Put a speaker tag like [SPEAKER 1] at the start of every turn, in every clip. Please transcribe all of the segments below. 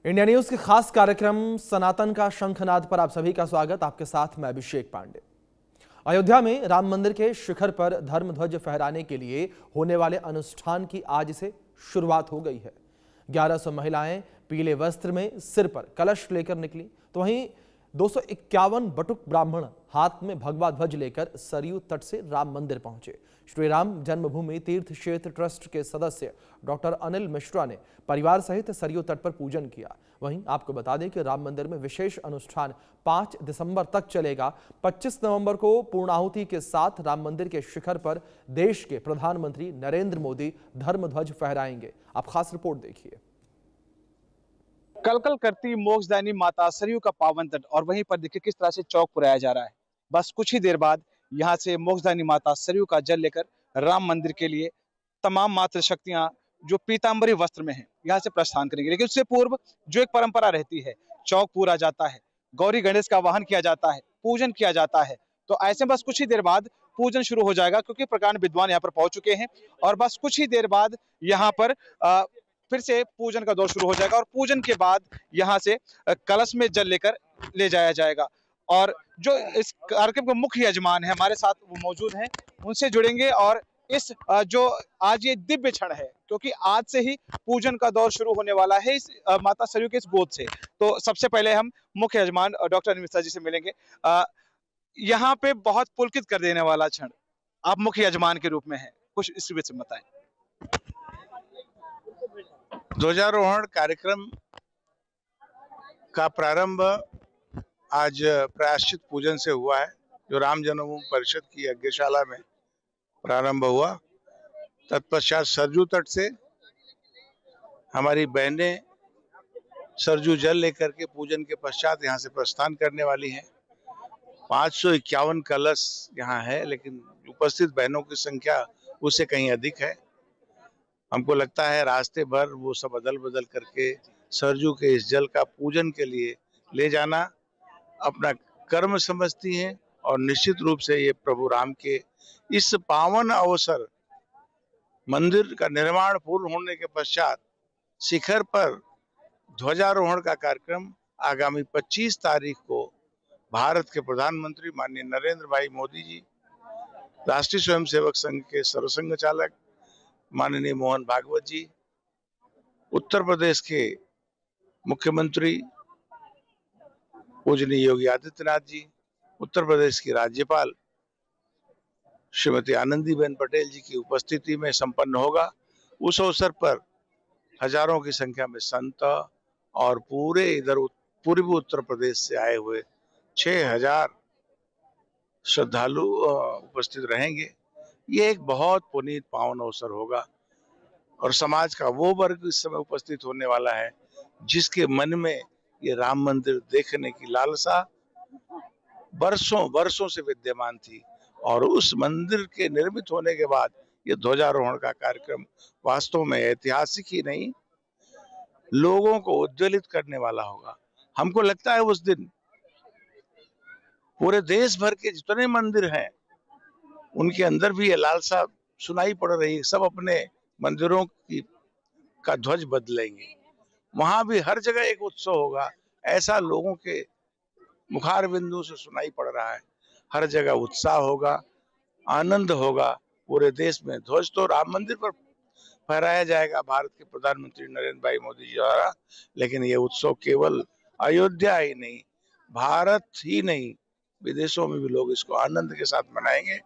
[SPEAKER 1] India news के खास कार्यक्रम सनातन का शंखनाद पर आप सभी का स्वागत। आपके साथ मैं अभिषेक पांडे। अयोध्या में राम मंदिर के शिखर पर धर्म ध्वज फहराने के लिए होने वाले अनुष्ठान की आज से शुरुआत हो गई है। 1100 महिलाएं पीले वस्त्र में सिर पर कलश लेकर निकली, तो वहीं 251 बटुक ब्राह्मण हाथ में भगवा ध्वज लेकर सरयू तट से राम मंदिर पहुंचे। श्री राम जन्मभूमि तीर्थ क्षेत्र ट्रस्ट के सदस्य डॉक्टर अनिल मिश्रा ने परिवार सहित सरयू तट पर पूजन किया। वहीं आपको बता दें कि राम मंदिर में विशेष अनुष्ठान 5 दिसंबर तक चलेगा। 25 नवंबर को पूर्णाहुति के साथ राम मंदिर के शिखर पर देश के प्रधानमंत्री नरेंद्र मोदी धर्म ध्वज फहराएंगे। आप खास रिपोर्ट देखिए।
[SPEAKER 2] कलकल करती मोक्षदायिनी माता सरयू का पावन तट, और वहीं पर देखिए किस तरह से चौक पुराया जा रहा है। बस कुछ ही देर बाद यहाँ से मोक्षदायिनी माता सरयू का जल लेकर राम मंदिर के लिए तमाम मातृ शक्तियां जो पीतांबरी वस्त्र में हैं यहाँ से प्रस्थान करेंगे। लेकिन उससे पूर्व जो एक परंपरा रहती है, चौक पूरा जाता है, गौरी गणेश का वाहन किया जाता है, पूजन किया जाता है। तो ऐसे बस कुछ ही देर बाद पूजन शुरू हो जाएगा, क्योंकि प्रकांड विद्वान यहाँ पर पहुंच चुके हैं। और बस कुछ ही देर बाद यहाँ पर फिर से पूजन का दौर शुरू हो जाएगा, और पूजन के बाद यहाँ से कलश में जल लेकर ले जाया जाएगा। और जो इस कार्यक्रम के मुख्य यजमान है हमारे साथ, वो मौजूद हैं, उनसे जुड़ेंगे। और इस जो आज ये दिव्य क्षण है, क्योंकि आज से ही पूजन का दौर शुरू होने वाला है इस माता सरयू के इस गोद से। तो सबसे पहले हम मुख्य यजमान डॉक्टर अनिल मिश्रा जी से मिलेंगे। यहाँ पे बहुत पुलकित कर देने वाला क्षण, आप मुख्य यजमान के रूप में हैं, कुछ इस विषय में बताएं।
[SPEAKER 3] ध्वजारोहण कार्यक्रम का प्रारंभ आज प्रायश्चित पूजन से हुआ है, जो राम जन्मभूमि परिषद की यज्ञशाला में प्रारंभ हुआ। तत्पश्चात सरयू तट से हमारी बहनें सरयू जल लेकर के पूजन के पश्चात यहाँ से प्रस्थान करने वाली हैं। 551 कलश यहाँ है, लेकिन उपस्थित बहनों की संख्या उससे कहीं अधिक है। हमको लगता है रास्ते भर वो सब अदल बदल करके सरयू के इस जल का पूजन के लिए ले जाना अपना कर्म समझती हैं, और निश्चित रूप से ये प्रभु राम के इस पावन अवसर, मंदिर का निर्माण पूर्ण होने के पश्चात शिखर पर ध्वजारोहण का कार्यक्रम आगामी 25 तारीख को भारत के प्रधानमंत्री माननीय नरेंद्र भाई मोदी जी, राष्ट्रीय स्वयंसेवक संघ के सरसंघ चालक माननीय मोहन भागवत जी, उत्तर प्रदेश के मुख्यमंत्री पूजनीय योगी आदित्यनाथ जी, उत्तर प्रदेश की राज्यपाल श्रीमती आनंदीबेन पटेल जी की उपस्थिति में संपन्न होगा। उस अवसर पर हजारों की संख्या में संत और पूरे इधर पूर्वी उत्तर प्रदेश से आए हुए 6000 श्रद्धालु उपस्थित रहेंगे। ये एक बहुत पुनीत पावन अवसर होगा, और समाज का वो वर्ग इस समय उपस्थित होने वाला है जिसके मन में ये राम मंदिर देखने की लालसा वर्षों वर्षों से विद्यमान थी। और उस मंदिर के निर्मित होने के बाद ये ध्वजारोहण का कार्यक्रम वास्तव में ऐतिहासिक ही नहीं, लोगों को उद्वेलित करने वाला होगा। हमको लगता है उस दिन पूरे देश भर के जितने मंदिर हैं उनके अंदर भी ये लालसा सुनाई पड़ रही है। सब अपने मंदिरों का ध्वज बदलेंगे, वहां भी हर जगह एक उत्सव होगा, ऐसा लोगों के मुखार बिंदु से सुनाई पड़ रहा है। हर जगह उत्साह होगा, आनंद होगा। पूरे देश में ध्वज तो राम मंदिर पर फहराया जाएगा भारत के प्रधानमंत्री नरेंद्र भाई मोदी जी द्वारा, लेकिन ये उत्सव केवल अयोध्या ही नहीं, भारत ही नहीं, विदेशों में भी लोग इसको आनंद के साथ मनाएंगे।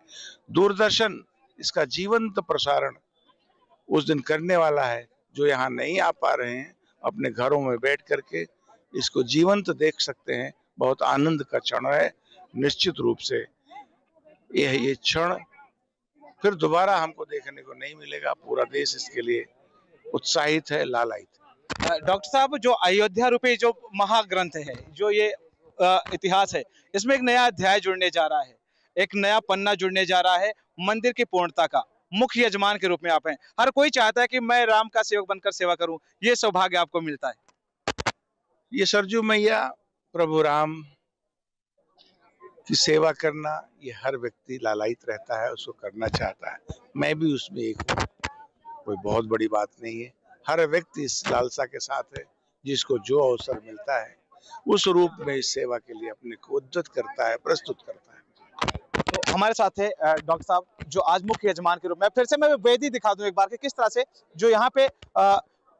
[SPEAKER 3] दूरदर्शन इसका जीवंत प्रसारण उस दिन करने वाला है। जो यहाँ नहीं आ पा रहे हैं, अपने घरों में बैठ करके इसको जीवंत देख सकते हैं। बहुत आनंद का क्षण है। निश्चित रूप से ये क्षण फिर दोबारा हमको देखने को नहीं मिलेगा। पूरा देश इसके लिए उत्साहित है, लालायित है।
[SPEAKER 2] डॉक्टर साहब, जो अयोध्या रूपी जो महाग्रंथ है, जो ये इतिहास है, इसमें एक नया अध्याय जुड़ने जा रहा है, एक नया पन्ना जुड़ने जा रहा है मंदिर की पूर्णता का। मुख्य यजमान के रूप में आप हैं। हर कोई चाहता है कि मैं राम का सेवक बनकर सेवा करूं, ये सौभाग्य आपको मिलता है।
[SPEAKER 3] ये सरयू मैया प्रभु राम की सेवा करना, ये हर व्यक्ति लालायित रहता है, उसको करना चाहता है। मैं भी उसमें एक हूँ, कोई बहुत बड़ी बात नहीं है। हर व्यक्ति इस लालसा के साथ है जिसको जो अवसर मिलता है उस रूप में इस सेवा के लिए अपने को उद्यत करता है, प्रस्तुत करता है।
[SPEAKER 2] तो हमारे साथ है डॉक्टर साहब, जो आज मुख्य यजमान के रूप में, फिर से मैं वेदी दिखा दूं एक बार कि किस तरह से जो यहाँ पे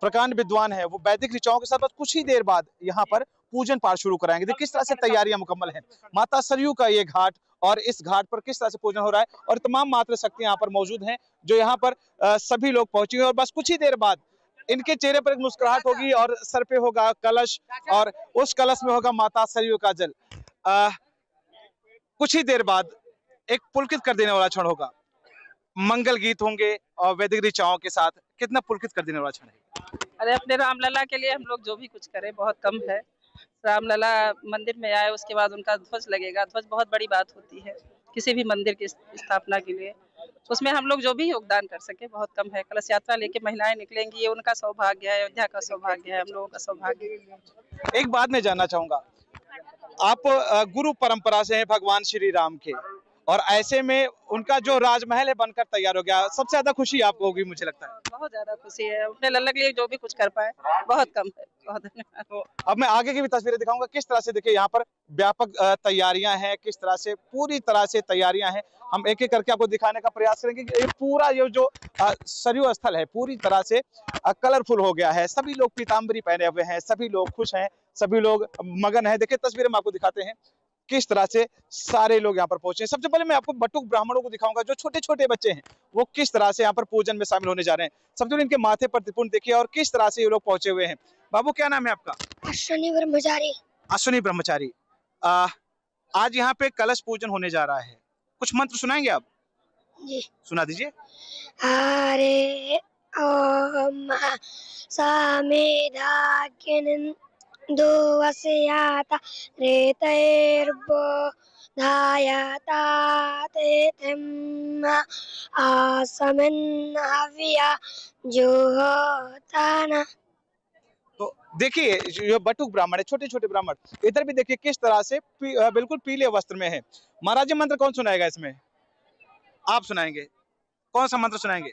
[SPEAKER 2] प्रकांड विद्वान है वो वैदिक ऋचाओं के साथ बस कुछ ही देर बाद यहाँ पर पूजन पाठ शुरू कराएंगे। देखिए किस तरह से तैयारियां मुकम्मल हैं। माता सरयू का ये घाट, और इस घाट पर किस तरह से पूजन हो रहा है, और तमाम मातृ शक्ति यहाँ पर मौजूद हैं जो यहाँ पर सभी लोग पहुंचे हुए हैं। और बस कुछ ही देर बाद इनके चेहरे पर एक मुस्कुराहट होगी और सर पे होगा कलश, और उस कलश में होगा माता सरयू का जल। कुछ ही देर बाद एक पुलकित कर देने वाला क्षण होगा, मंगल गीत होंगे और वैदिक ऋचाओं के साथ। कितना पुलकित कर देने वाला क्षण है।
[SPEAKER 4] अरे अपने रामलला के लिए हम लोग जो भी कुछ करें बहुत कम है। रामलला मंदिर में आए उसके बाद उनका ध्वज लगेगा। ध्वज बहुत बड़ी बात होती है किसी भी मंदिर की स्थापना के लिए। उसमें हम लोग जो भी योगदान कर सके बहुत कम है। कलश यात्रा लेके महिलाएं निकलेंगी, ये उनका सौभाग्य है, अयोध्या का सौभाग्य है, हम लोगों का सौभाग्य है।
[SPEAKER 2] एक बात मैं जानना चाहूंगा, आप गुरु परंपरा से हैं भगवान श्री राम के, और ऐसे में उनका जो राजमहल है बनकर तैयार हो गया, सबसे ज्यादा खुशी आपको होगी मुझे लगता है।
[SPEAKER 4] बहुत ज्यादा खुशी है। अपने लल्ला के लिए जो भी कुछ कर पाए बहुत कम है। बहुत धन्यवाद।
[SPEAKER 2] तो अब मैं आगे की भी तस्वीरें दिखाऊंगा किस तरह से। देखिए यहाँ पर व्यापक तैयारियां हैं, किस तरह से पूरी तरह से तैयारियां हैं। हम एक एक करके आपको दिखाने का प्रयास करेंगे कि ये पूरा ये जो सरयू स्थल है पूरी तरह से कलरफुल हो गया है। सभी लोग पीताम्बरी पहने हुए हैं, सभी लोग खुश हैं, सभी लोग मगन हैं। देखिए तस्वीरें हम आपको दिखाते हैं किस तरह से सारे लोग यहाँ पर पहुंचे हैं। सबसे पहले मैं आपको बटुक ब्राह्मणों को दिखाऊंगा, जो छोटे छोटे बच्चे हैं वो किस तरह से यहाँ पर पूजन में शामिल होने जा रहे हैं। सबसे पहले इनके माथे पर त्रिपुंड देखिए और किस तरह से ये लोग पहुंचे हुए हैं। बाबू क्या नाम है आपका?
[SPEAKER 5] अश्विनी ब्रह्मचारी।
[SPEAKER 2] अश्विनी ब्रह्मचारी। आज यहाँ पे कलश पूजन होने जा रहा है, कुछ मंत्र सुनाएंगे आप?
[SPEAKER 5] जी
[SPEAKER 2] सुना दीजिए।
[SPEAKER 5] हरे ओम सामेधाकिन दुवस्याता रेतैर्बो धायता तेथिम आसमिन हव्या जुहोताना।
[SPEAKER 2] तो देखिए जो बटुक ब्राह्मण है, छोटे छोटे ब्राह्मण, इधर भी देखिए किस तरह से बिल्कुल पीले वस्त्र में है। महाराज जी मंत्र कौन सुनाएगा इसमें? आप सुनाएंगे? कौन सा मंत्र सुनाएंगे?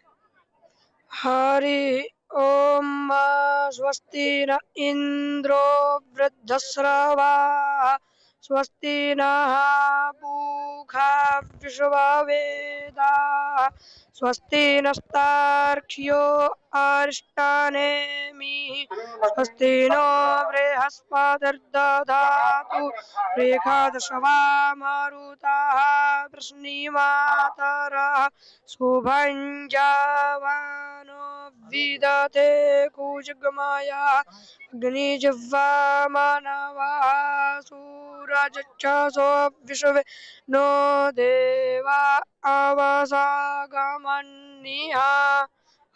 [SPEAKER 6] हरि ओम स्वस्ति न इंद्रो वृद्धस्रवा स्वस्ति नः पूषा विश्ववेदा स्वस्ति नस्तार्क्ष्यो अरिष्टानेमिः स्वस्ति नो बृहस्पतिर्दधातु रेखादशवा मारुताः वृष्णिमातरः शुभञ्जावानो विदते कुजगमाया अग्निजिह्वा मानवाः सूरजच्छसो विश्वे नो देवा अवसागमन्निहा।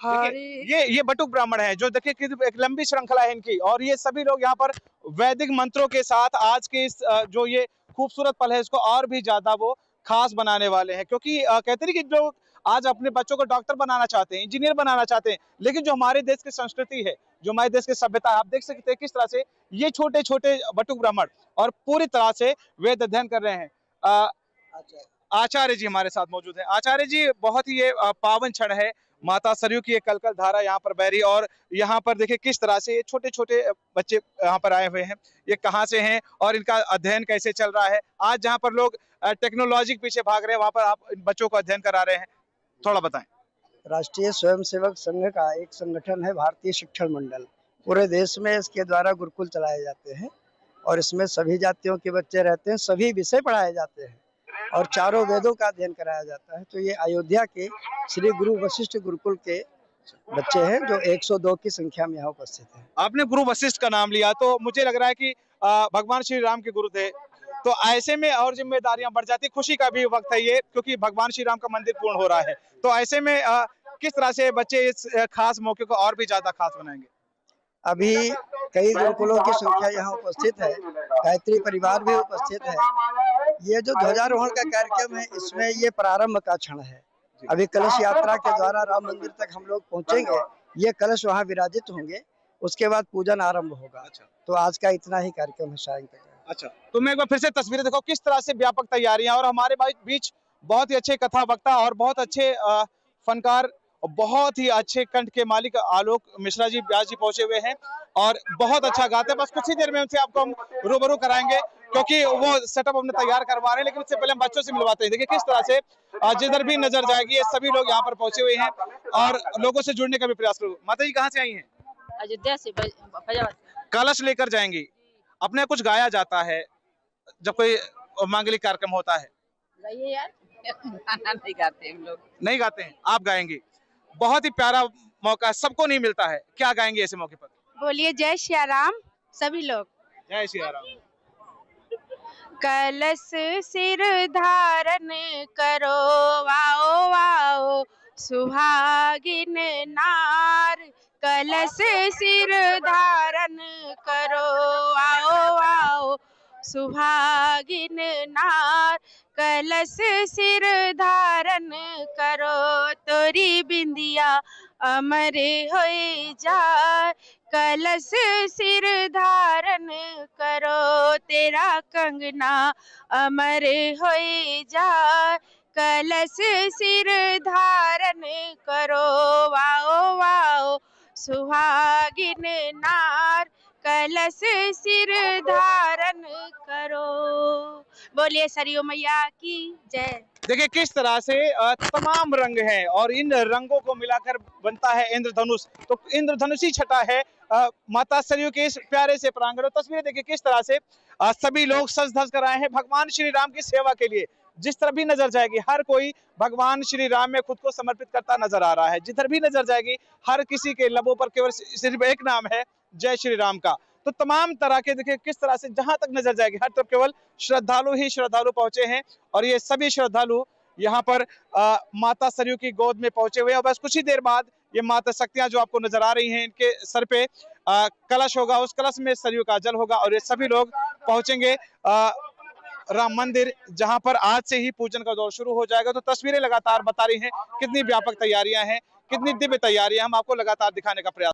[SPEAKER 2] ये बटुक ब्राह्मण है जो देखिए कि एक लंबी श्रृंखला है इनकी, और ये सभी लोग यहाँ पर वैदिक मंत्रों के साथ आज के इस जो ये खूबसूरत पल है इसको और भी ज्यादा वो खास बनाने वाले हैं। क्योंकि कहते हैं कि जो आज अपने बच्चों को डॉक्टर बनाना चाहते हैं, इंजीनियर बनाना चाहते हैं, लेकिन जो हमारे देश की संस्कृति है, जो हमारे देश की सभ्यता है, आप देख सकते हैं किस तरह से ये छोटे छोटे बटुक ब्राह्मण और पूरी तरह से वेद अध्ययन कर रहे हैं। आचार्य जी हमारे साथ मौजूद हैं। आचार्य जी, बहुत ही ये पावन क्षण है, माता सरयू की एक कलकल धारा यहाँ पर बह रही, और यहाँ पर देखिए किस तरह से ये छोटे छोटे बच्चे यहाँ पर आए हुए हैं। ये कहाँ से हैं और इनका अध्ययन कैसे चल रहा है? आज जहाँ पर लोग टेक्नोलॉजी के पीछे भाग रहे हैं, वहाँ पर आप इन बच्चों को अध्ययन करा रहे हैं, थोड़ा बताएं।
[SPEAKER 7] राष्ट्रीय स्वयंसेवक संघ का एक संगठन है भारतीय शिक्षण मंडल। पूरे देश में इसके द्वारा गुरुकुल चलाए जाते हैं और इसमें सभी जातियों के बच्चे रहते हैं, सभी विषय पढ़ाए जाते हैं और चारों वेदों का अध्ययन कराया जाता है। तो ये अयोध्या के श्री गुरु वशिष्ठ गुरुकुल के बच्चे हैं जो 102 की संख्या में यहाँ उपस्थित हैं।
[SPEAKER 2] आपने गुरु वशिष्ठ का नाम लिया तो मुझे लग रहा है कि भगवान श्री राम के गुरु थे, तो ऐसे में और जिम्मेदारियां बढ़ जाती। खुशी का भी वक्त है ये, क्योंकि भगवान श्री राम का मंदिर पूर्ण हो रहा है। तो ऐसे में किस तरह से बच्चे इस खास मौके को और भी ज्यादा खास बनाएंगे?
[SPEAKER 7] अभी कई गुरुकुलों की संख्या यहाँ उपस्थित है, गायत्री परिवार भी उपस्थित है। ये जो ध्वजारोहण का कार्यक्रम है इसमें ये प्रारंभ का क्षण है। अभी कलश यात्रा के द्वारा राम मंदिर तक हम लोग पहुंचेंगे, ये कलश वहाँ विराजित होंगे, उसके बाद पूजन आरंभ होगा।
[SPEAKER 2] अच्छा।
[SPEAKER 7] तो आज का इतना ही कार्यक्रम है शायद तक।
[SPEAKER 2] अच्छा, तो मैं एक बार फिर से तस्वीरें देखो किस तरह से व्यापक तैयारियां, और हमारे बीच बहुत ही अच्छे कथा वक्ता और बहुत अच्छे फनकार और बहुत ही अच्छे कंठ के मालिक आलोक मिश्रा जी व्यास जी पहुंचे हुए हैं और बहुत अच्छा गाते हैं। बस कुछ ही देर में उनसे आपको हम रूबरू कराएंगे क्योंकि वो सेटअप अपने तैयार करवा रहे हैं, लेकिन इससे पहले हम बच्चों से मिलवाते हैं। देखिए किस तरह से जिधर भी नजर जाएगी ये सभी लोग यहाँ पर पहुंचे हुए हैं और लोगों से जुड़ने का भी प्रयास करो। माता जी कहाँ से आई हैं?
[SPEAKER 4] अयोध्या से फैजाबाद से।
[SPEAKER 2] कलश लेकर जाएंगी, अपने कुछ गाया जाता है जब कोई मांगलिक कार्यक्रम होता है?
[SPEAKER 4] गाइए यार। गाना नहीं गाते हम लोग।
[SPEAKER 2] नहीं गाते हैं, आप गाएंगे। बहुत ही प्यारा मौका है, सबको नहीं मिलता है। क्या गाएंगे ऐसे मौके पर?
[SPEAKER 6] बोलिए जय श्री राम सभी लोग।
[SPEAKER 2] जय श्री राम।
[SPEAKER 6] कलश सिर धारण करो वाओ वाओ सुहागिन नार, कलश सिर धारण करो आओ आओ सुहागिन नार, कलश सिर धारण करो तोरी बिंदिया अमर होई जाए, कलश सिर धारण करो तेरा कंगना अमर होई जाए, कलश सिर धारण करो वाओ वाओ सुहागिन नार, कलश सिर धारण करो। बोलिए सरयू मैया की जय।
[SPEAKER 2] देखिए किस तरह से तमाम रंग हैं और इन रंगों को मिलाकर बनता है इंद्रधनुष। तो इंद्रधनुष ही छटा है माता सरयू के इस प्यारे से प्रांगण। तस्वीरें देखिए किस तरह से सभी लोग सज धज कर आए हैं भगवान श्री राम की सेवा के लिए। जिस तरफ भी नजर जाएगी हर कोई भगवान श्री राम में खुद को समर्पित करता नजर आ रहा है। जिधर भी नजर जाएगी हर किसी के लबों पर केवल सिर्फ एक नाम है, जय श्री राम का। तो तमाम तरह के देखिए किस तरह से जहां तक नजर जाएगी हर तरफ केवल श्रद्धालु ही श्रद्धालु पहुंचे हैं और ये सभी श्रद्धालु यहाँ पर माता सरयू की गोद में पहुंचे हुए हैं। और बस कुछ ही देर बाद ये माता शक्तियां जो आपको नजर आ रही हैं इनके सर पे कलश होगा, उस कलश में सरयू का जल होगा और ये सभी लोग पहुंचेंगे राम मंदिर, जहां पर आज से ही पूजन का दौर शुरू हो जाएगा। तो तस्वीरें लगातार बता रही हैं कितनी व्यापक तैयारियां हैं, कितनी दिव्य तैयारियां हम आपको लगातार दिखाने का प्रयास